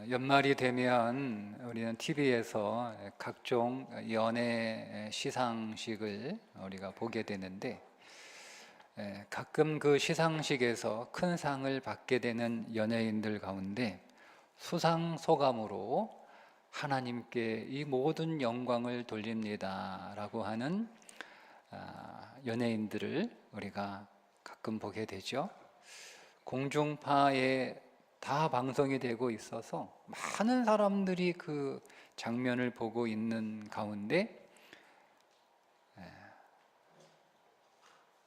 연말이 되면 우리는 TV에서 각종 연애 시상식을 우리가 보게 되는데, 가끔 그 시상식에서 큰 상을 받게 되는 연예인들 가운데 수상 소감으로 하나님께 이 모든 영광을 돌립니다 라고 하는 연예인들을 우리가 가끔 보게 되죠. 공중파에 다 방송이 되고 있어서 많은 사람들이 그 장면을 보고 있는 가운데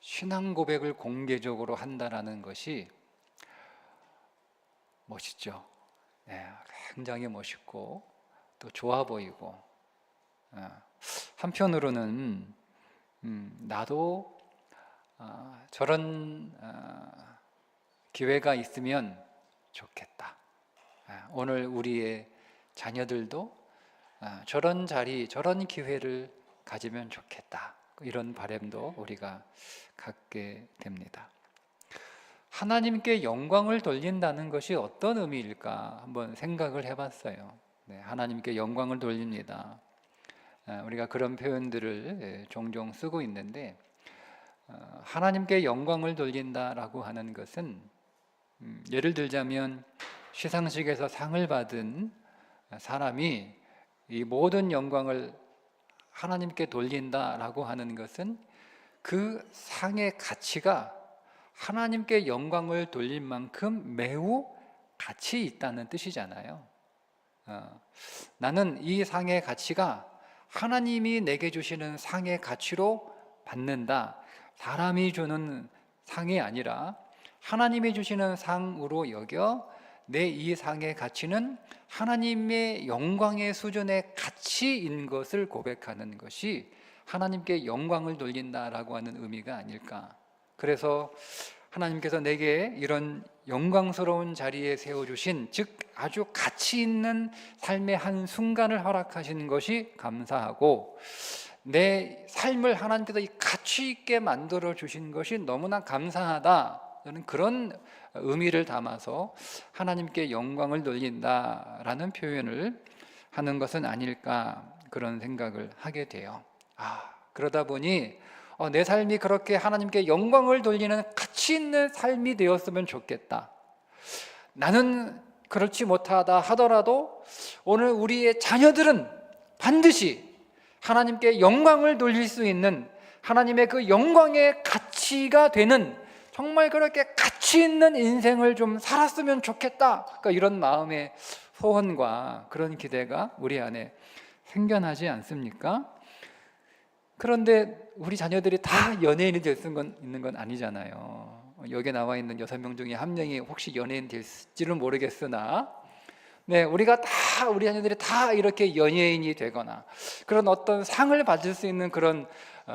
신앙 고백을 공개적으로 한다라는 것이 멋있죠. 굉장히 멋있고 또 좋아 보이고, 한편으로는 나도 저런 기회가 있으면 좋겠다. 오늘 우리의 자녀들도 저런 자리, 저런 기회를 가지면 좋겠다. 이런 바람도 우리가 갖게 됩니다. 하나님께 영광을 돌린다는 것이 어떤 의미일까 한번 생각을 해봤어요. 하나님께 영광을 돌립니다. 우리가 그런 표현들을 종종 쓰고 있는데, 하나님께 영광을 돌린다라고 하는 것은 예를 들자면 시상식에서 상을 받은 사람이 이 모든 영광을 하나님께 돌린다라고 하는 것은 그 상의 가치가 하나님께 영광을 돌릴 만큼 매우 가치 있다는 뜻이잖아요. 나는 이 상의 가치가 하나님이 내게 주시는 상의 가치로 받는다. 사람이 주는 상이 아니라 하나님이 주시는 상으로 여겨 내 이 상의 가치는 하나님의 영광의 수준의 가치인 것을 고백하는 것이 하나님께 영광을 돌린다라고 하는 의미가 아닐까. 그래서 하나님께서 내게 이런 영광스러운 자리에 세워주신, 즉 아주 가치 있는 삶의 한 순간을 허락하신 것이 감사하고, 내 삶을 하나님께서 이 가치 있게 만들어 주신 것이 너무나 감사하다. 저는 그런 의미를 담아서 하나님께 영광을 돌린다라는 표현을 하는 것은 아닐까, 그런 생각을 하게 돼요. 그러다 보니 내 삶이 그렇게 하나님께 영광을 돌리는 가치 있는 삶이 되었으면 좋겠다. 나는 그렇지 못하다 하더라도 오늘 우리의 자녀들은 반드시 하나님께 영광을 돌릴 수 있는, 하나님의 그 영광의 가치가 되는, 정말 그렇게 가치 있는 인생을 좀 살았으면 좋겠다. 그러니까 이런 마음의 소원과 그런 기대가 우리 안에 생겨나지 않습니까? 그런데 우리 자녀들이 다 연예인이 될 수 있는 건 아니잖아요. 여기 나와 있는 6명 중에 한 명이 혹시 연예인 될지는 모르겠으나, 우리가 다, 우리 자녀들이 다 이렇게 연예인이 되거나 그런 어떤 상을 받을 수 있는 그런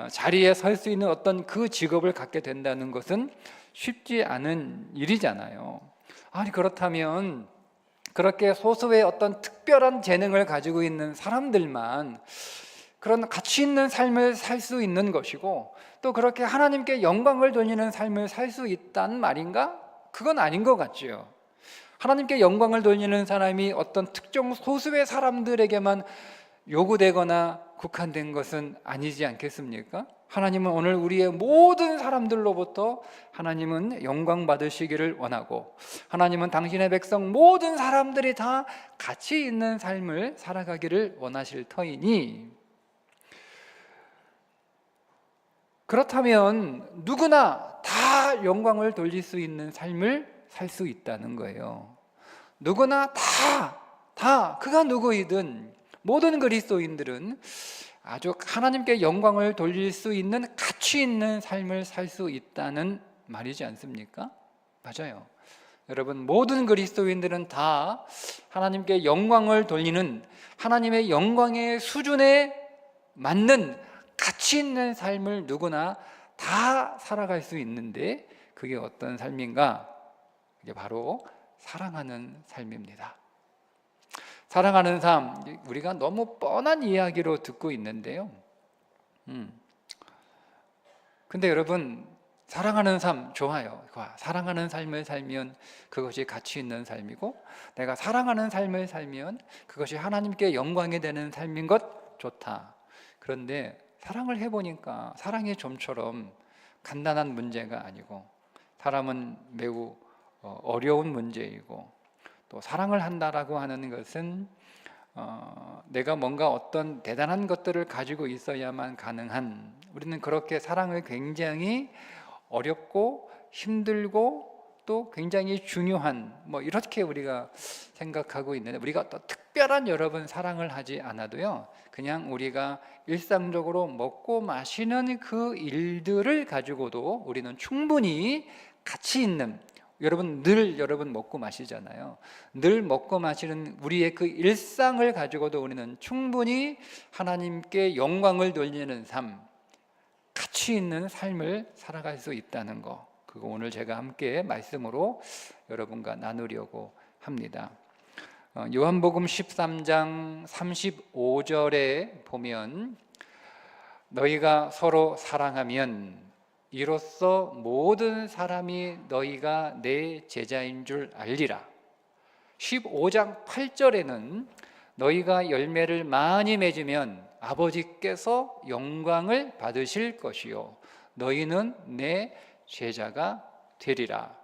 자리에 설 수 있는 어떤 그 직업을 갖게 된다는 것은 쉽지 않은 일이잖아요. 그렇다면 그렇게 소수의 어떤 특별한 재능을 가지고 있는 사람들만 그런 가치 있는 삶을 살 수 있는 것이고, 또 그렇게 하나님께 영광을 돌리는 삶을 살 수 있다는 말인가? 그건 아닌 것 같지요. 하나님께 영광을 돌리는 사람이 어떤 특정 소수의 사람들에게만 요구되거나 국한된 것은 아니지 않겠습니까? 하나님은 오늘 우리의 모든 사람들로부터 하나님은 영광 받으시기를 원하고, 하나님은 당신의 백성 모든 사람들이 다 가치 있는 삶을 살아가기를 원하실 터이니, 그렇다면 누구나 다 영광을 돌릴 수 있는 삶을 살 수 있다는 거예요. 누구나 다 그가 누구이든 모든 그리스도인들은 아주 하나님께 영광을 돌릴 수 있는 가치 있는 삶을 살 수 있다는 말이지 않습니까? 맞아요. 여러분, 모든 그리스도인들은 다 하나님께 영광을 돌리는, 하나님의 영광의 수준에 맞는 가치 있는 삶을 누구나 다 살아갈 수 있는데, 그게 어떤 삶인가? 그게 바로 사랑하는 삶입니다. 사랑하는 삶, 우리가 너무 뻔한 이야기로 듣고 있는데요. 근데 여러분, 사랑하는 삶 좋아요. 사랑하는 삶을 살면 그것이 가치 있는 삶이고, 내가 사랑하는 삶을 살면 그것이 하나님께 영광이 되는 삶인 것 좋다. 그런데 사랑을 해보니까 사랑이 좀처럼 간단한 문제가 아니고, 사람은 매우 어려운 문제이고, 또 사랑을 한다라고 하는 것은 내가 뭔가 어떤 대단한 것들을 가지고 있어야만 가능한, 우리는 그렇게 사랑을 굉장히 어렵고 힘들고 또 굉장히 중요한, 이렇게 우리가 생각하고 있는데, 우리가 또 특별한 여러분 사랑을 하지 않아도요, 그냥 우리가 일상적으로 먹고 마시는 그 일들을 가지고도 우리는 충분히 가치 있는, 여러분 먹고 마시잖아요. 늘 먹고 마시는 우리의 그 일상을 가지고도 우리는 충분히 하나님께 영광을 돌리는 삶, 가치 있는 삶을 살아갈 수 있다는 거, 그거 오늘 제가 함께 말씀으로 여러분과 나누려고 합니다. 요한복음 13장 35절에 보면, 너희가 서로 사랑하면 이로써 모든 사람이 너희가 내 제자인 줄 알리라. 15장 8절에는 너희가 열매를 많이 맺으면 아버지께서 영광을 받으실 것이요 너희는 내 제자가 되리라.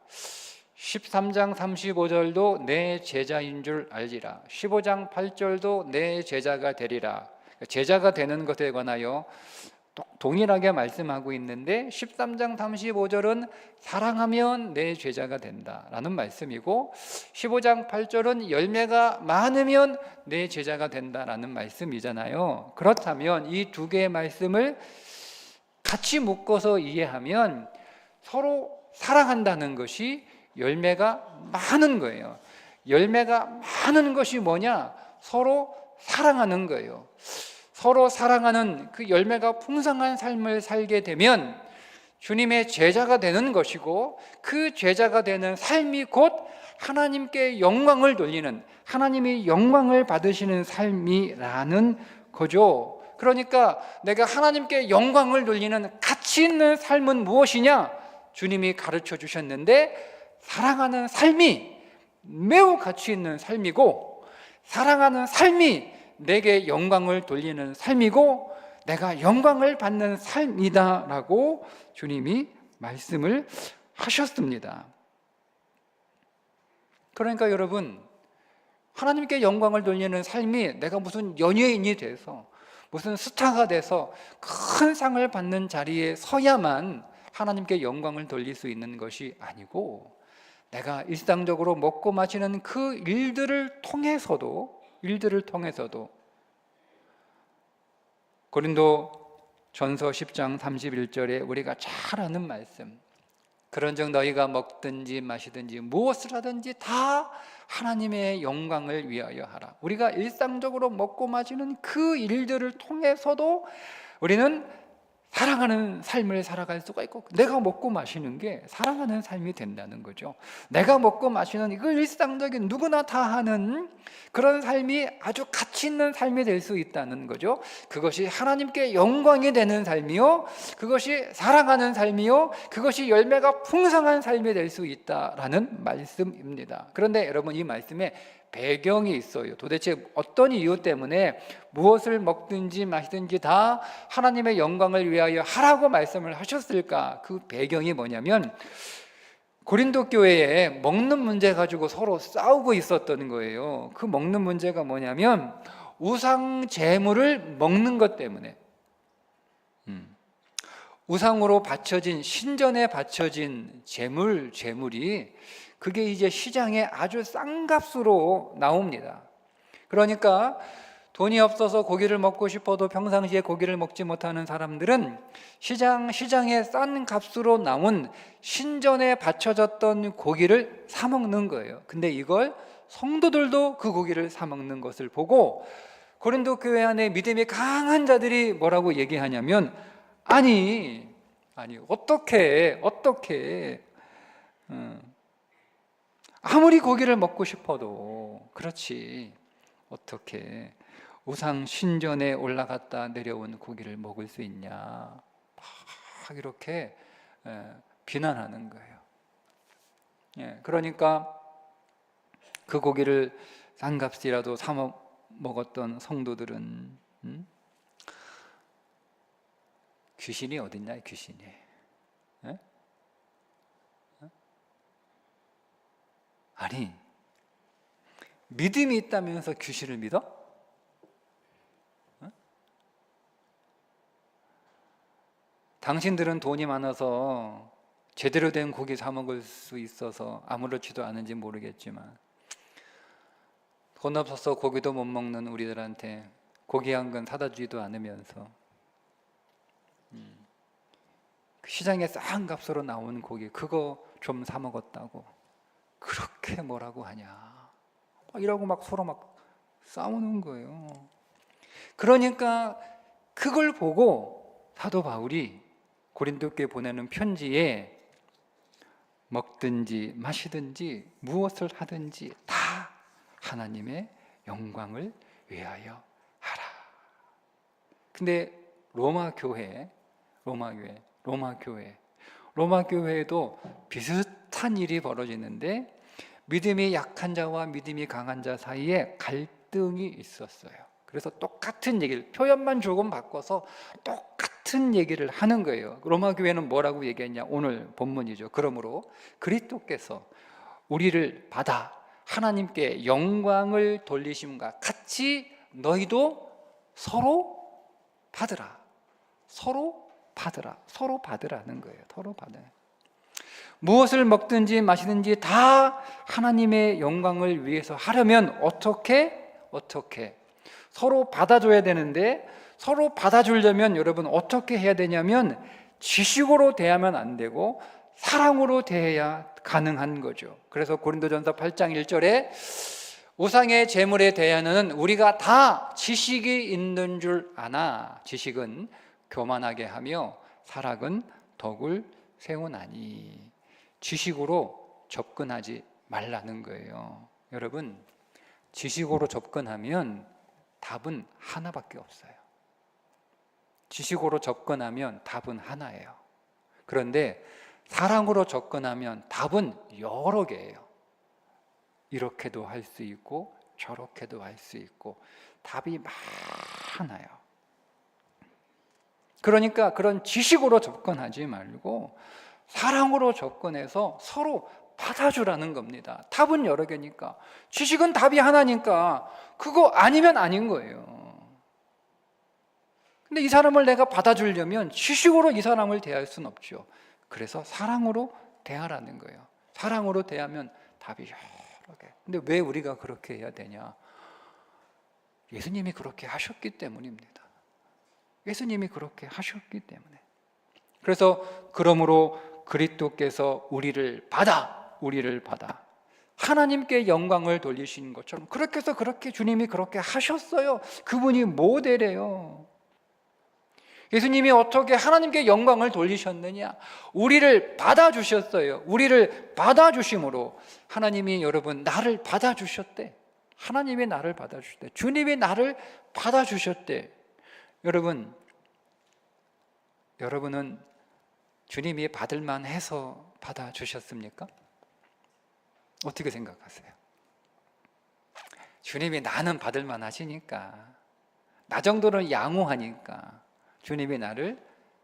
13장 35절도 내 제자인 줄 알리라. 15장 8절도 내 제자가 되리라. 제자가 되는 것에 관하여 동일하게 말씀하고 있는데, 13장 35절은 사랑하면 내 제자가 된다라는 말씀이고, 15장 8절은 열매가 많으면 내 제자가 된다라는 말씀이잖아요. 그렇다면 이 두 개의 말씀을 같이 묶어서 이해하면 서로 사랑한다는 것이 열매가 많은 거예요. 열매가 많은 것이 뭐냐? 서로 사랑하는 거예요. 서로 사랑하는 그 열매가 풍성한 삶을 살게 되면 주님의 제자가 되는 것이고, 그 제자가 되는 삶이 곧 하나님께 영광을 돌리는, 하나님이 영광을 받으시는 삶이라는 거죠. 그러니까 내가 하나님께 영광을 돌리는 가치 있는 삶은 무엇이냐? 주님이 가르쳐 주셨는데, 사랑하는 삶이 매우 가치 있는 삶이고, 사랑하는 삶이 내게 영광을 돌리는 삶이고, 내가 영광을 받는 삶이다라고 주님이 말씀을 하셨습니다. 그러니까 여러분, 하나님께 영광을 돌리는 삶이 내가 무슨 연예인이 돼서, 무슨 스타가 돼서 큰 상을 받는 자리에 서야만 하나님께 영광을 돌릴 수 있는 것이 아니고, 내가 일상적으로 먹고 마시는 그 일들을 통해서도 고린도 전서 10장 31절에 우리가 잘 아는 말씀, 그런즉 너희가 먹든지 마시든지 무엇을 하든지 다 하나님의 영광을 위하여 하라. 우리가 일상적으로 먹고 마시는 그 일들을 통해서도 우리는 사랑하는 삶을 살아갈 수가 있고, 내가 먹고 마시는 게 사랑하는 삶이 된다는 거죠. 내가 먹고 마시는 이거 일상적인 누구나 다 하는 그런 삶이 아주 가치 있는 삶이 될 수 있다는 거죠. 그것이 하나님께 영광이 되는 삶이요, 그것이 사랑하는 삶이요, 그것이 열매가 풍성한 삶이 될 수 있다라는 말씀입니다. 그런데 여러분, 이 말씀에 배경이 있어요. 도대체 어떤 이유 때문에 무엇을 먹든지 마시든지 다 하나님의 영광을 위하여 하라고 말씀을 하셨을까? 그 배경이 뭐냐면, 고린도 교회에 먹는 문제 가지고 서로 싸우고 있었던 거예요. 그 먹는 문제가 뭐냐면 우상 제물을 먹는 것 때문에, 우상으로 바쳐진, 신전에 바쳐진 제물이 그게 이제 시장에 아주 싼 값으로 나옵니다. 그러니까 돈이 없어서 고기를 먹고 싶어도 평상시에 고기를 먹지 못하는 사람들은 시장에 싼 값으로 나온 신전에 바쳐졌던 고기를 사 먹는 거예요. 근데 이걸 성도들도 그 고기를 사 먹는 것을 보고 고린도 교회 안에 믿음이 강한 자들이 뭐라고 얘기하냐면, 아니 어떻게 아무리 고기를 먹고 싶어도 그렇지, 어떻게 우상 신전에 올라갔다 내려온 고기를 먹을 수 있냐, 막 이렇게 비난하는 거예요. 그러니까 그 고기를 싼값이라도 사 먹었던 성도들은 귀신이 어딨냐, 귀신이. 아니, 믿음이 있다면서 귀신을 믿어? 당신들은 돈이 많아서 제대로 된 고기 사 먹을 수 있어서 아무렇지도 않은지 모르겠지만, 돈 없어서 고기도 못 먹는 우리들한테 고기 한 근 사다 주지도 않으면서 시장에 싼 값으로 나오는 고기 그거 좀 사 먹었다고 그렇게 뭐라고 하냐, 이러고 막 서로 막 싸우는 거예요. 그러니까 그걸 보고 사도 바울이 고린도교에 보내는 편지에 먹든지 마시든지 무엇을 하든지 다 하나님의 영광을 위하여 하라. 근데 로마 교회에도 비슷한 일이 벌어지는데 믿음이 약한 자와 믿음이 강한 자 사이에 갈등이 있었어요. 그래서 똑같은 얘기를, 표현만 조금 바꿔서 똑같은 얘기를 하는 거예요. 로마 교회는 뭐라고 얘기했냐? 오늘 본문이죠. 그러므로 그리스도께서 우리를 받아 하나님께 영광을 돌리심과 같이 너희도 서로 받으라. 서로 받으라는 거예요. 서로 받으라. 무엇을 먹든지 마시든지 다 하나님의 영광을 위해서 하려면 어떻게 서로 받아줘야 되는데, 서로 받아주려면 여러분 어떻게 해야 되냐면 지식으로 대하면 안 되고 사랑으로 대해야 가능한 거죠. 그래서 고린도전서 8장 1절에 우상의 제물에 대하여는 우리가 다 지식이 있는 줄 아나 지식은 교만하게 하며 사랑은 덕을 세우나니. 지식으로 접근하지 말라는 거예요. 여러분, 지식으로 접근하면 답은 하나밖에 없어요. 지식으로 접근하면 답은 하나예요. 그런데 사랑으로 접근하면 답은 여러 개예요. 이렇게도 할 수 있고 저렇게도 할 수 있고 답이 많아요. 그러니까 그런 지식으로 접근하지 말고 사랑으로 접근해서 서로 받아주라는 겁니다. 답은 여러 개니까, 지식은 답이 하나니까 그거 아니면 아닌 거예요. 근데 이 사람을 내가 받아주려면 지식으로 이 사람을 대할 수는 없죠. 그래서 사랑으로 대하라는 거예요. 사랑으로 대하면 답이 여러 개. 근데 왜 우리가 그렇게 해야 되냐? 예수님이 그렇게 하셨기 때문입니다. 예수님이 그렇게 하셨기 때문에. 그래서 그러므로 그리스도께서 우리를 받아 하나님께 영광을 돌리신 것처럼 그렇게 해서 그렇게 주님이 그렇게 하셨어요. 그분이 모델이에요. 예수님이 어떻게 하나님께 영광을 돌리셨느냐? 우리를 받아주셨어요. 우리를 받아주심으로 하나님이 여러분 나를 받아주셨대. 하나님이 나를 받아주셨대. 주님이 나를 받아주셨대. 여러분은 주님이 받을만 해서 받아주셨습니까? 어떻게 생각하세요? 주님이 나는 받을만 하시니까, 나 정도는 양호하니까 주님이 나를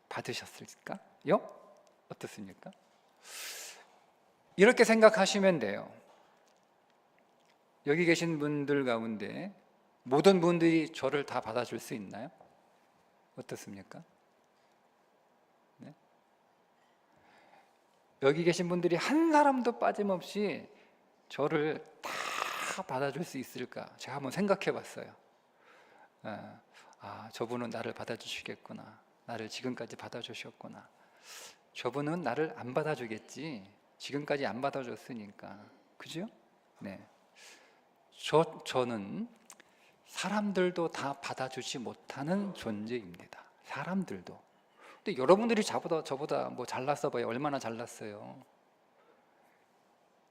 받으셨을까요? 어떻습니까? 이렇게 생각하시면 돼요. 여기 계신 분들 가운데 모든 분들이 저를 다 받아줄 수 있나요? 어떻습니까? 네? 여기 계신 분들이 한 사람도 빠짐없이 저를 다 받아줄 수 있을까? 제가 한번 생각해 봤어요. 저분은 나를 받아주시겠구나. 나를 지금까지 받아주셨구나. 저분은 나를 안 받아주겠지. 지금까지 안 받아줬으니까. 그죠? 네. 저는 사람들도 다 받아주지 못하는 존재입니다. 사람들도. 근데 여러분들이 저보다 뭐 잘났어 봐요. 얼마나 잘났어요.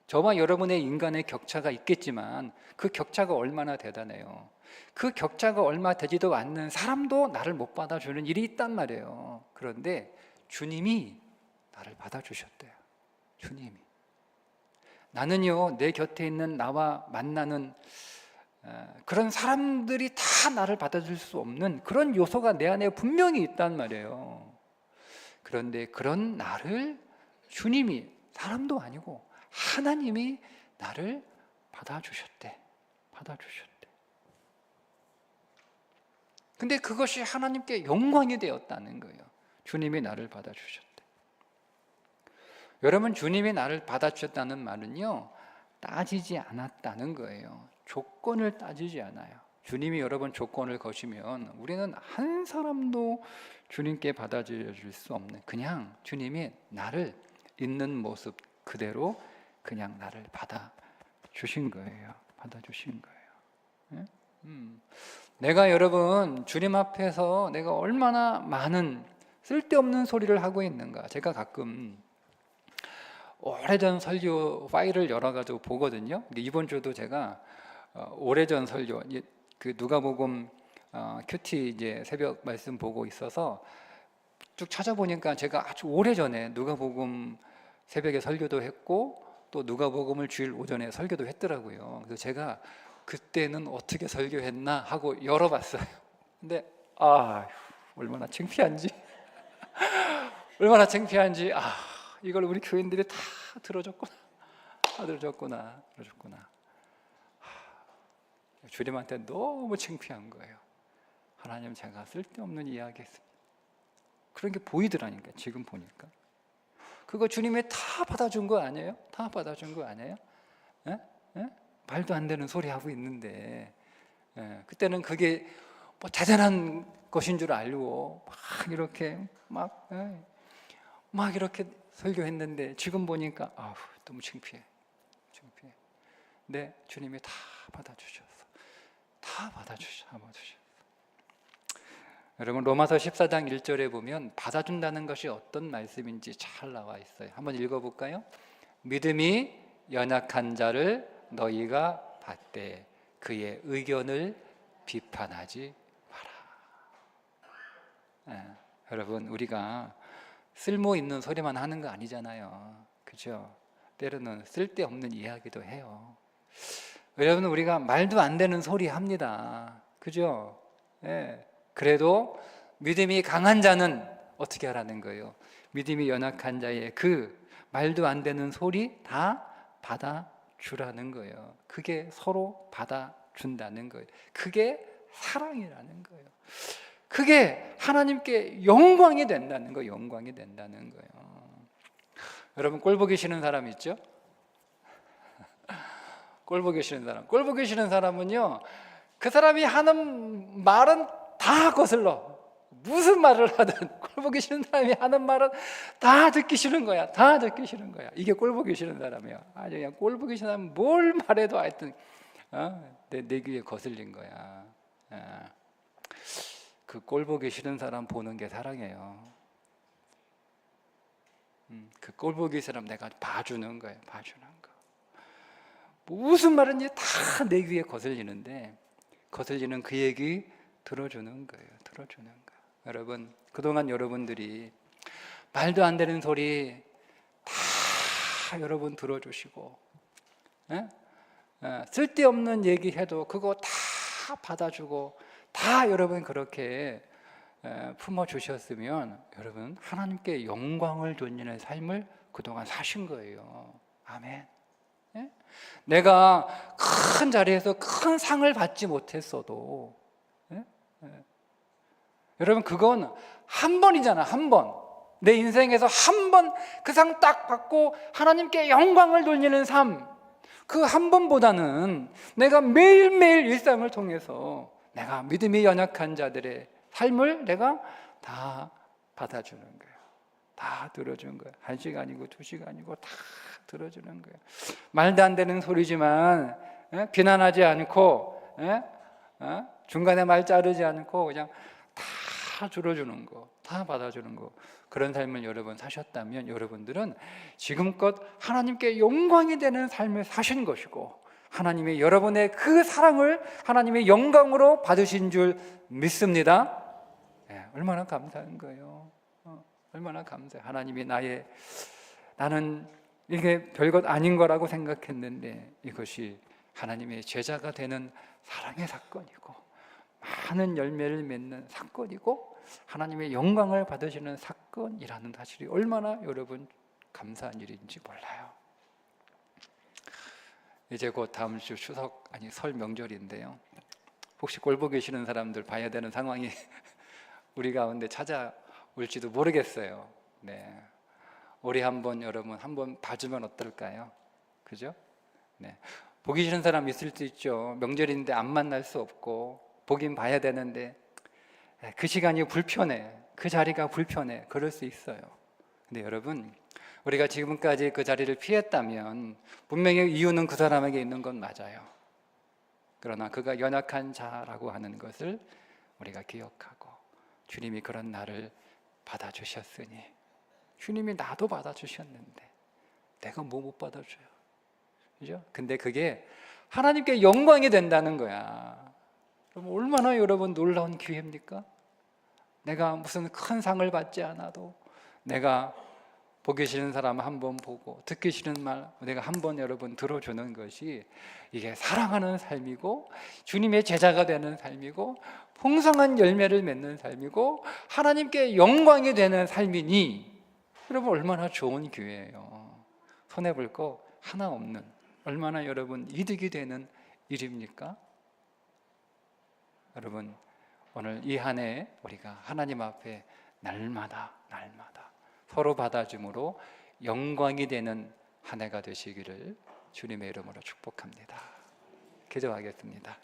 저와 여러분의 인간의 격차가 있겠지만 그 격차가 얼마나 대단해요. 그 격차가 얼마 되지도 않는 사람도 나를 못 받아주는 일이 있단 말이에요. 그런데 주님이 나를 받아주셨대요. 주님이. 나는요, 내 곁에 있는 나와 만나는 그런 사람들이 다 나를 받아줄 수 없는 그런 요소가 내 안에 분명히 있단 말이에요. 그런데 그런 나를 주님이, 사람도 아니고 하나님이 나를 받아주셨대. 근데 그것이 하나님께 영광이 되었다는 거예요. 주님이 나를 받아주셨대. 여러분, 주님이 나를 받아주셨다는 말은요, 따지지 않았다는 거예요. 조건을 따지지 않아요. 주님이 여러분 조건을 거시면 우리는 한 사람도 주님께 받아줄 수 없는, 그냥 주님이 나를 있는 모습 그대로 그냥 나를 받아주신 거예요. 내가 여러분 주님 앞에서 내가 얼마나 많은 쓸데없는 소리를 하고 있는가. 제가 가끔 오래전 설교 파일을 열어가지고 보거든요. 근데 이번 주도 제가 오래전 설교, 그 누가복음 큐티 이제 새벽 말씀 보고 있어서 쭉 찾아보니까 제가 아주 오래전에 누가복음 새벽에 설교도 했고 또 누가복음을 주일 오전에 설교도 했더라고요. 그래서 제가 그때는 어떻게 설교했나 하고 열어봤어요. 근데 얼마나 창피한지 이걸 우리 교인들이 다 들어줬구나. 주님한테 너무 창피한 거예요. 하나님, 제가 쓸데없는 이야기 했습니다. 그런 게 보이더라니까. 지금 보니까 그거 주님이 다 받아준 거 아니에요? 예? 말도 안 되는 소리 하고 있는데, 그때는 그게 뭐 대단한 것인 줄 알고 막 이렇게 설교했는데 지금 보니까 너무 창피해. 근데 주님이 다 받아주셨어. 여러분, 로마서 14장 1절에 보면 받아준다는 것이 어떤 말씀인지 잘 나와 있어요. 한번 읽어볼까요? 믿음이 연약한 자를 너희가 받되 그의 의견을 비판하지 마라. 여러분, 우리가 쓸모 있는 소리만 하는 거 아니잖아요. 그죠? 때로는 쓸데없는 이야기도 해요. 여러분, 우리가 말도 안 되는 소리 합니다. 그죠? 그래도 믿음이 강한 자는 어떻게 하라는 거예요? 믿음이 연약한 자의 그 말도 안 되는 소리 다 받아주라는 거예요. 그게 서로 받아준다는 거예요. 그게 사랑이라는 거예요. 그게 하나님께 영광이 된다는 거예요. 여러분, 꼴 보기 싫은 사람 있죠? 꼴 보기 싫은 사람은요, 그 사람이 하는 말은 다 거슬러. 무슨 말을 하든 꼴 보기 싫은 사람이 하는 말은 다 듣기 싫은 거야. 이게 꼴 보기 싫은 사람이야. 아주 그냥 꼴 보기 싫은 사람은 뭘 말해도 하여튼 내 귀에 거슬린 거야. 그 꼴 보기 싫은 사람 보는 게 사랑이에요. 그 꼴 보기 싫은 사람 내가 봐주는 거예요. 무슨 말인지 다 내 귀에 거슬리는데 거슬리는 그 얘기 들어주는 거예요. 여러분, 그동안 여러분들이 말도 안 되는 소리 다 여러분 들어주시고, 쓸데없는 얘기해도 그거 다 받아주고 다 여러분 그렇게 품어주셨으면 여러분 하나님께 영광을 돌리는 삶을 그동안 사신 거예요. 아멘. 내가 큰 자리에서 큰 상을 받지 못했어도 여러분, 그건 한 번이잖아. 내 인생에서 한 번 그 상 딱 받고 하나님께 영광을 돌리는 삶, 그 한 번보다는 내가 매일매일 일상을 통해서 내가 믿음이 연약한 자들의 삶을 내가 다 받아주는 거예요. 다 들어주는 거예요. 1시간이고 2시간이고 다 들어주는 거예요. 말도 안 되는 소리지만 비난하지 않고 중간에 말 자르지 않고 그냥 다 들어주는 거, 다 받아주는 거, 그런 삶을 여러분 사셨다면 여러분들은 지금껏 하나님께 영광이 되는 삶을 사신 것이고 하나님이 여러분의 그 사랑을 하나님의 영광으로 받으신 줄 믿습니다. 얼마나 감사한 거예요. 얼마나 감사해요. 하나님이 나는 이게 별것 아닌 거라고 생각했는데 이것이 하나님의 제자가 되는 사랑의 사건이고 많은 열매를 맺는 사건이고 하나님의 영광을 받으시는 사건이라는 사실이 얼마나 여러분 감사한 일인지 몰라요. 이제 곧 다음 주 설 명절인데요. 혹시 꼴보 계시는 사람들 봐야 되는 상황이 우리 가운데 찾아올지도 모르겠어요. 네, 우리 여러분 한번 봐주면 어떨까요? 그죠? 네, 보기 싫은 사람 있을 수 있죠. 명절인데 안 만날 수 없고 보긴 봐야 되는데 그 시간이 불편해, 그 자리가 불편해, 그럴 수 있어요. 근데 여러분, 우리가 지금까지 그 자리를 피했다면 분명히 이유는 그 사람에게 있는 건 맞아요. 그러나 그가 연약한 자라고 하는 것을 우리가 기억하고 주님이 그런 나를 받아주셨으니, 주님이 나도 받아주셨는데 내가 뭐 못 받아줘요? 그죠? 근데 그게 하나님께 영광이 된다는 거야. 그럼 얼마나 여러분 놀라운 기회입니까? 내가 무슨 큰 상을 받지 않아도 내가 보기 싫은 사람 한번 보고 듣기 싫은 말 내가 한번 여러분 들어주는 것이 이게 사랑하는 삶이고 주님의 제자가 되는 삶이고 풍성한 열매를 맺는 삶이고 하나님께 영광이 되는 삶이니 여러분 얼마나 좋은 기회예요. 손해볼 거 하나 없는 얼마나 여러분 이득이 되는 일입니까? 여러분 오늘 이 한 해 우리가 하나님 앞에 날마다 서로 받아줌으로 영광이 되는 한 해가 되시기를 주님의 이름으로 축복합니다. 기도하겠습니다.